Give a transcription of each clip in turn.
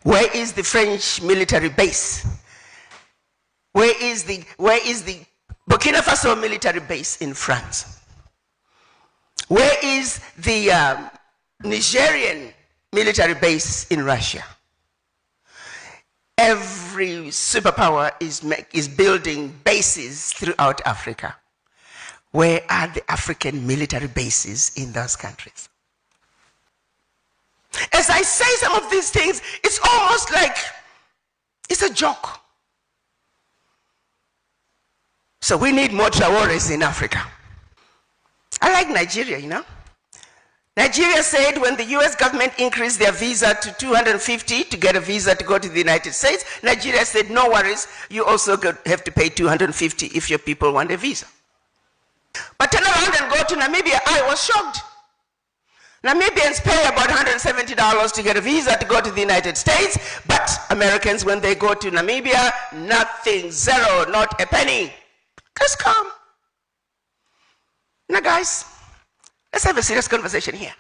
Where is the French military base? Where is the Burkina Faso military base in France? Where is the Nigerian military base in Russia? Every superpower is building bases throughout Africa. Where are the African military bases in those countries? As I say some of these things, it's almost like it's a joke. So we need more Traores in Africa. I like Nigeria, you know. Nigeria said when the US government increased their visa to $250 to get a visa to go to the United States, Nigeria said, no worries, you also have to pay $250 if your people want a visa. But turn around and go to Namibia, I was shocked. Namibians pay about $170 to get a visa to go to the United States, but Americans, when they go to Namibia, nothing, zero, not a penny. Just come. Now guys, let's have a serious conversation here.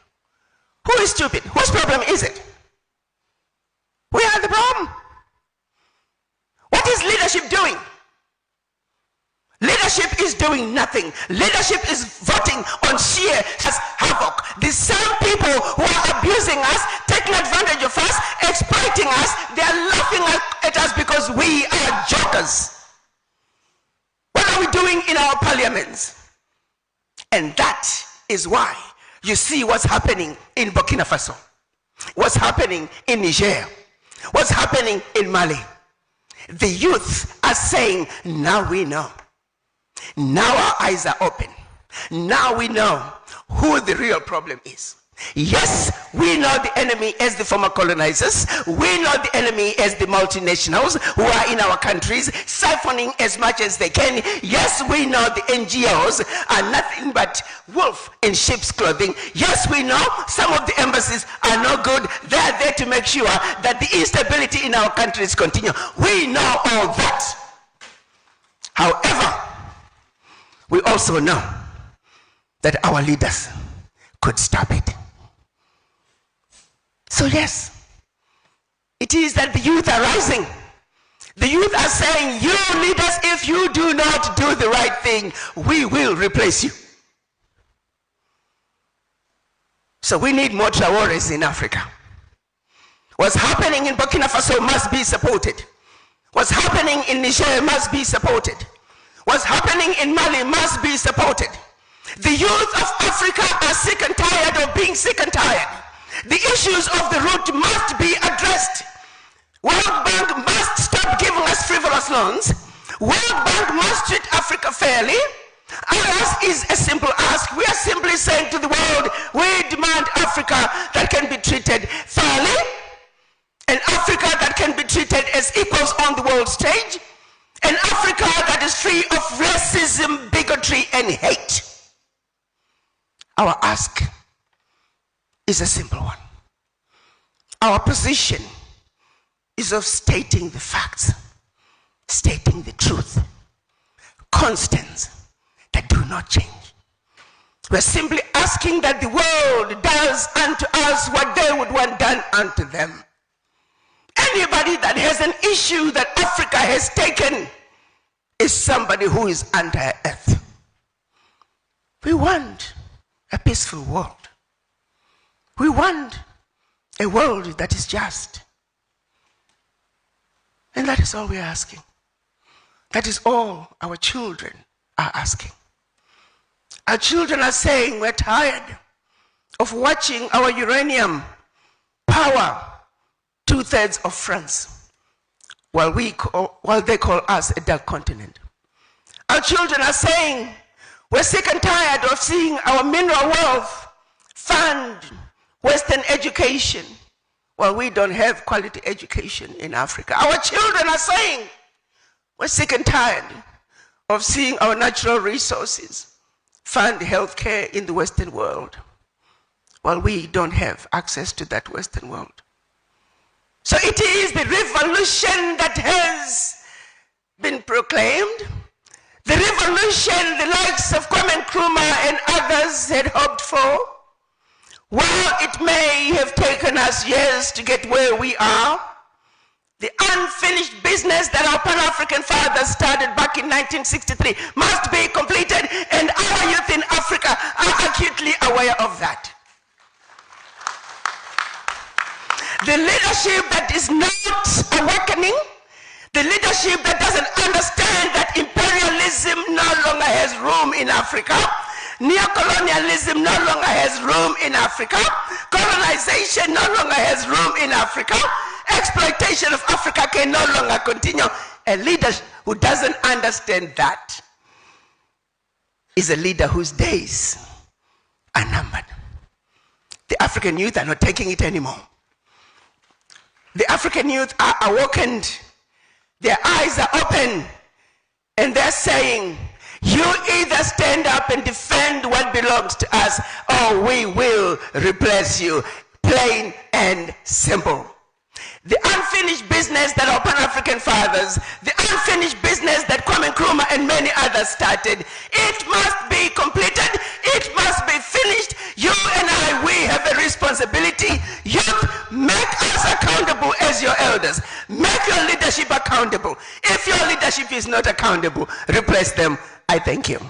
Who is stupid? Whose problem is it? We are the problem. What is leadership doing? Leadership is doing nothing. Leadership is voting on sheer havoc. The same people who are abusing us, taking advantage of us, exploiting us, they are laughing at us because we are jokers. What are we doing in our parliaments? And that is why you see what's happening in Burkina Faso, what's happening in Niger, what's happening in Mali. The youth are saying, now we know. Now our eyes are open. Now we know who the real problem is. Yes, we know the enemy as the former colonizers. We know the enemy as the multinationals who are in our countries, siphoning as much as they can. Yes, we know the NGOs are nothing but wolf in sheep's clothing. Yes, we know some of the embassies are no good. They are there to make sure that the instability in our countries continue. We know all that. However, we also know that our leaders could stop it. So yes, it is that the youth are rising. The youth are saying, you leaders, if you do not do the right thing, we will replace you. So we need more Traores in Africa. What's happening in Burkina Faso must be supported. What's happening in Niger must be supported. What's happening in Mali must be supported. The youth of Africa are sick and tired of being sick and tired. The issues of the root must be addressed. World Bank must stop giving us frivolous loans. World Bank must treat Africa fairly. Ours is a simple ask. We are simply saying to the world, we demand Africa that can be treated fairly, an Africa that can be treated as equals on the world stage, an Africa that is free of racism, bigotry, and hate. Our ask is a simple one. Our position is of stating the facts, stating the truth, constants that do not change. We're simply asking that the world does unto us what they would want done unto them. Anybody that has an issue that Africa has taken is somebody who is under earth. We want a peaceful world. We want a world that is just. And that is all we are asking. That is all our children are asking. Our children are saying we're tired of watching our uranium power 2/3 of France, while they call us a dark continent. Our children are saying we're sick and tired of seeing our mineral wealth fund Western education, while we don't have quality education in Africa. Our children are saying we're sick and tired of seeing our natural resources fund healthcare in the Western world, while we don't have access to that Western world. So it is the revolution that has been proclaimed, the revolution the likes of Kwame Nkrumah and others had hoped for. While it may have taken us years to get where we are, The unfinished business that our Pan-African fathers started back in 1963 must be completed, and our youth in Africa are acutely aware of that. The leadership that is not awakening, the leadership that doesn't understand that imperialism no longer has room in Africa, neocolonialism no longer has room in Africa, colonization no longer has room in Africa, exploitation of Africa can no longer continue. A leader who doesn't understand that is a leader whose days are numbered. The African youth are not taking it anymore. The African youth are awakened. Their eyes are open, and they're saying, you either stand up and defend what belongs to us, or we will replace you. Plain and simple. The unfinished business that our Pan-African fathers, the unfinished business that Kwame Nkrumah and many others started, it must be completed, it must be finished. You and I, we have a responsibility. Youth, make us accountable as your elders. Make your leadership accountable. If your leadership is not accountable, replace them. I thank you.